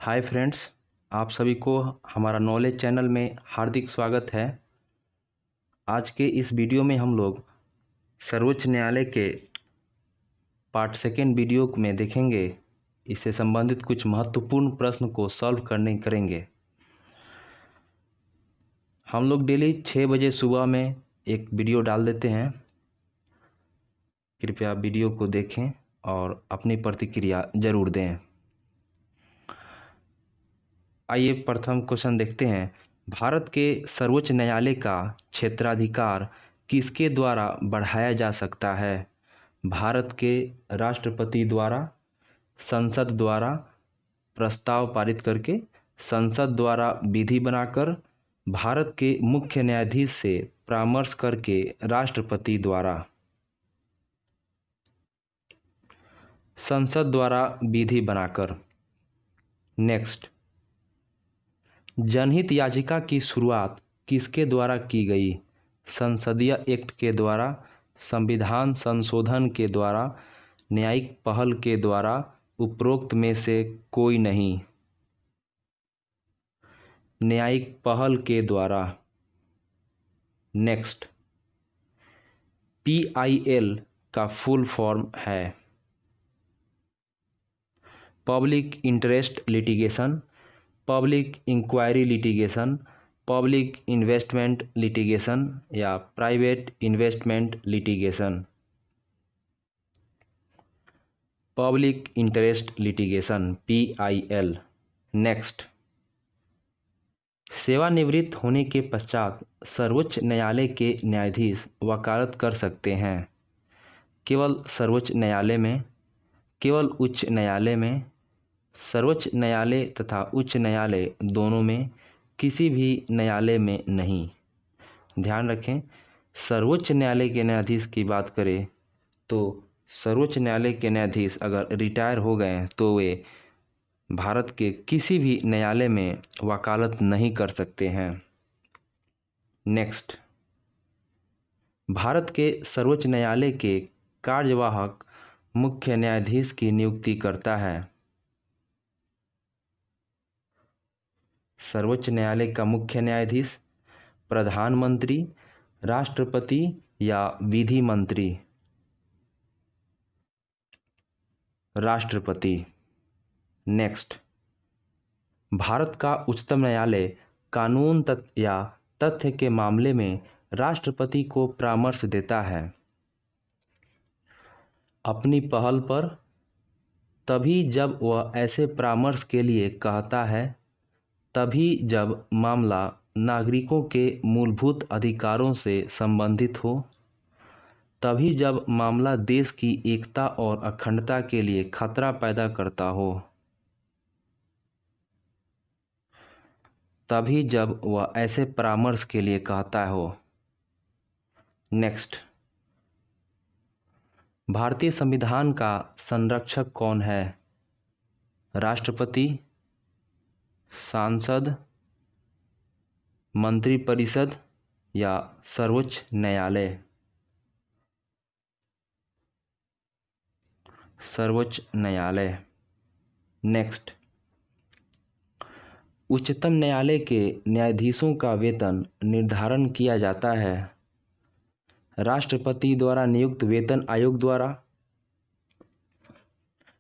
Hi friends, आप सभी को हमारा नॉलेज चैनल में हार्दिक स्वागत है। आज के इस वीडियो में हम लोग सर्वोच्च न्यायालय के पार्ट सेकेंड वीडियो में देखेंगे। इससे संबंधित कुछ महत्वपूर्ण प्रश्न को सॉल्व करेंगे। हम लोग डेली 6 बजे सुबह में एक वीडियो डाल देते हैं। कृपया वीडियो को देखें और अपनी प्रतिक्रिया जरूर दें। आइए प्रथम क्वेश्चन देखते हैं। भारत के सर्वोच्च न्यायालय का क्षेत्राधिकार किसके द्वारा बढ़ाया जा सकता है? भारत के राष्ट्रपति द्वारा, संसद द्वारा प्रस्ताव पारित करके, संसद द्वारा विधि बनाकर, भारत के मुख्य न्यायाधीश से परामर्श करके, राष्ट्रपति द्वारा। संसद द्वारा विधि बनाकर। नेक्स्ट, जनहित याचिका की शुरुआत किसके द्वारा की गई? संसदीय एक्ट के द्वारा, संविधान संशोधन के द्वारा, न्यायिक पहल के द्वारा, उपरोक्त में से कोई नहीं। न्यायिक पहल के द्वारा। नेक्स्ट, PIL का फुल फॉर्म है public interest litigation, public inquiry litigation, public investment litigation या private investment litigation. Public interest litigation PIL। Next, सेवानिवृत्त होने के पश्चात सर्वोच्च न्यायालय के न्यायाधीश वकालत कर सकते हैं। केवल सर्वोच्च न्यायालय में, केवल उच्च न्यायालय में, सर्वोच्च न्यायालय तथा उच्च न्यायालय दोनों में, किसी भी न्यायालय में नहीं। ध्यान रखें, सर्वोच्च न्यायालय के न्यायाधीश की बात करें तो सर्वोच्च न्यायालय के न्यायाधीश अगर रिटायर हो गए तो वे भारत के किसी भी न्यायालय में वकालत नहीं कर सकते हैं। नेक्स्ट, भारत के सर्वोच्च न्यायालय के कार्यवाहक मुख्य न्यायाधीश की नियुक्ति करता है। सर्वोच्च न्यायालय का मुख्य न्यायाधीश प्रधानमंत्री, राष्ट्रपति या विधि मंत्री? राष्ट्रपति। नेक्स्ट, भारत का उच्चतम न्यायालय कानून या तथ्य के मामले में राष्ट्रपति को परामर्श देता है अपनी पहल पर, तभी जब वह ऐसे परामर्श के लिए कहता है, तभी जब मामला नागरिकों के मूलभूत अधिकारों से संबंधित हो, तभी जब मामला देश की एकता और अखंडता के लिए खतरा पैदा करता हो, तभी जब वह ऐसे परामर्श के लिए कहता हो। नेक्स्ट, भारतीय संविधान का संरक्षक कौन है? राष्ट्रपति, सांसद, मंत्रिपरिषद या सर्वोच्च न्यायालय? सर्वोच्च न्यायालय। नेक्स्ट, उच्चतम न्यायालय के न्यायाधीशों का वेतन निर्धारण किया जाता है राष्ट्रपति द्वारा नियुक्त वेतन आयोग द्वारा,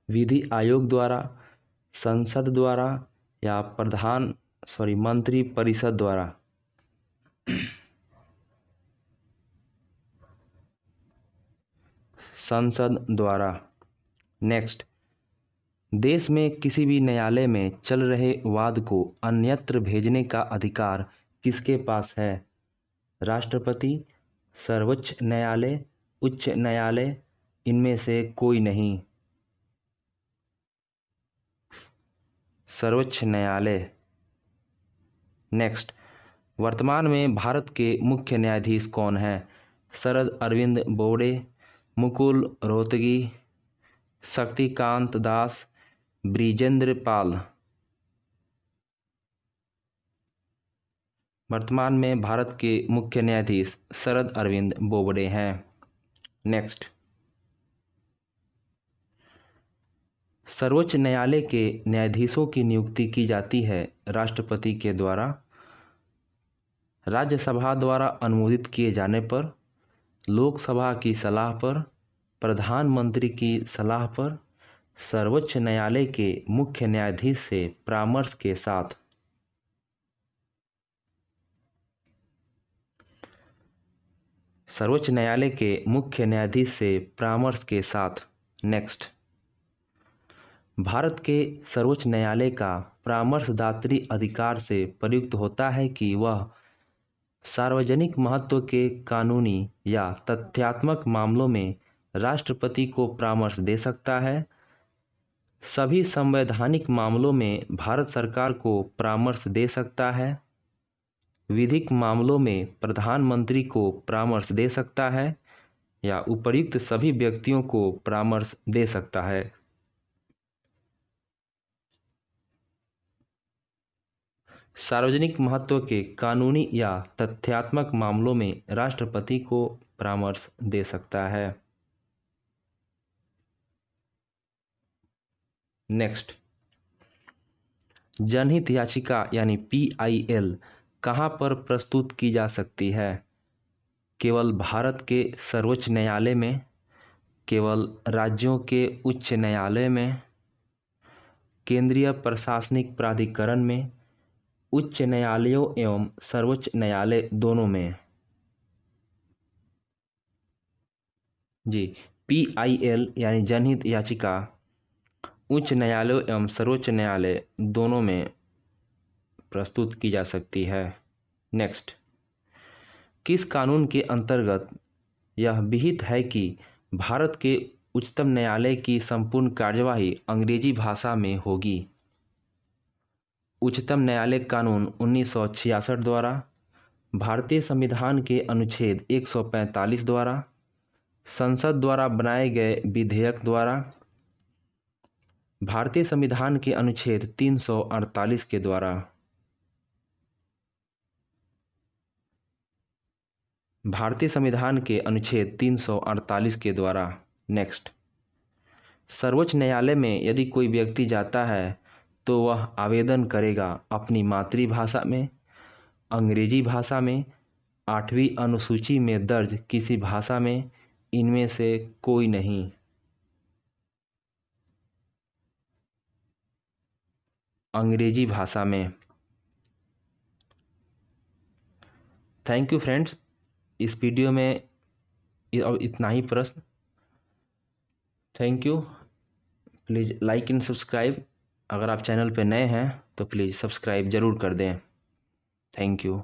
विधि आयोग द्वारा, संसद द्वारा या मंत्री परिषद द्वारा? संसद द्वारा। नेक्स्ट, देश में किसी भी न्यायालय में चल रहे वाद को अन्यत्र भेजने का अधिकार किसके पास है? राष्ट्रपति, सर्वोच्च न्यायालय, उच्च न्यायालय, इनमें से कोई नहीं। सर्वोच्च न्यायालय। नेक्स्ट, वर्तमान में भारत के मुख्य न्यायाधीश कौन हैं? शरद अरविंद बोबड़े, मुकुल रोहतगी, शक्तिकांत दास, ब्रिजेंद्र पाल? वर्तमान में भारत के मुख्य न्यायाधीश शरद अरविंद बोबड़े हैं। नेक्स्ट, सर्वोच्च न्यायालय के न्यायाधीशों की नियुक्ति की जाती है राष्ट्रपति के द्वारा, राज्यसभा द्वारा अनुमोदित किए जाने पर, लोकसभा की सलाह पर, प्रधानमंत्री की सलाह पर, सर्वोच्च न्यायालय के मुख्य न्यायाधीश से परामर्श के साथ। सर्वोच्च न्यायालय के मुख्य न्यायाधीश से परामर्श के साथ। नेक्स्ट, भारत के सर्वोच्च न्यायालय का परामर्शदात्री अधिकार से प्रयुक्त होता है कि वह सार्वजनिक महत्व के कानूनी या तथ्यात्मक मामलों में राष्ट्रपति को परामर्श दे सकता है। सभी संवैधानिक मामलों में भारत सरकार को परामर्श दे सकता है। विधिक मामलों में प्रधानमंत्री को परामर्श दे सकता है या उपर्युक्त सभी व्यक्तियों को परामर्श दे सकता है। सार्वजनिक महत्व के कानूनी या तथ्यात्मक मामलों में राष्ट्रपति को परामर्श दे सकता है। नेक्स्ट, जनहित याचिका यानी PIL कहां पर प्रस्तुत की जा सकती है? केवल भारत के सर्वोच्च न्यायालय में, केवल राज्यों के उच्च न्यायालय में, केंद्रीय प्रशासनिक प्राधिकरण में, उच्च न्यायालयों एवं सर्वोच्च न्यायालय दोनों में। जी, PIL यानी जनहित याचिका उच्च न्यायालय एवं सर्वोच्च न्यायालय दोनों में प्रस्तुत की जा सकती है। नेक्स्ट, किस कानून के अंतर्गत यह विहित है कि भारत के उच्चतम न्यायालय की संपूर्ण कार्यवाही अंग्रेजी भाषा में होगी? उच्चतम न्यायालय कानून 1966 द्वारा, भारतीय संविधान के अनुच्छेद 145 द्वारा, संसद द्वारा बनाए गए विधेयक द्वारा, भारतीय संविधान के अनुच्छेद 348 के द्वारा। भारतीय संविधान के अनुच्छेद 348 के द्वारा। नेक्स्ट, सर्वोच्च न्यायालय में यदि कोई व्यक्ति जाता है तो वह आवेदन करेगा अपनी मातृभाषा में, अंग्रेजी भाषा में, 8वीं अनुसूची में दर्ज किसी भाषा में, इनमें से कोई नहीं। अंग्रेजी भाषा में। थैंक यू फ्रेंड्स, इस वीडियो में इतना ही प्रश्न। Thank you. Please like and subscribe. अगर आप चैनल पे नए हैं तो प्लीज़ सब्सक्राइब ज़रूर कर दें। Thank you.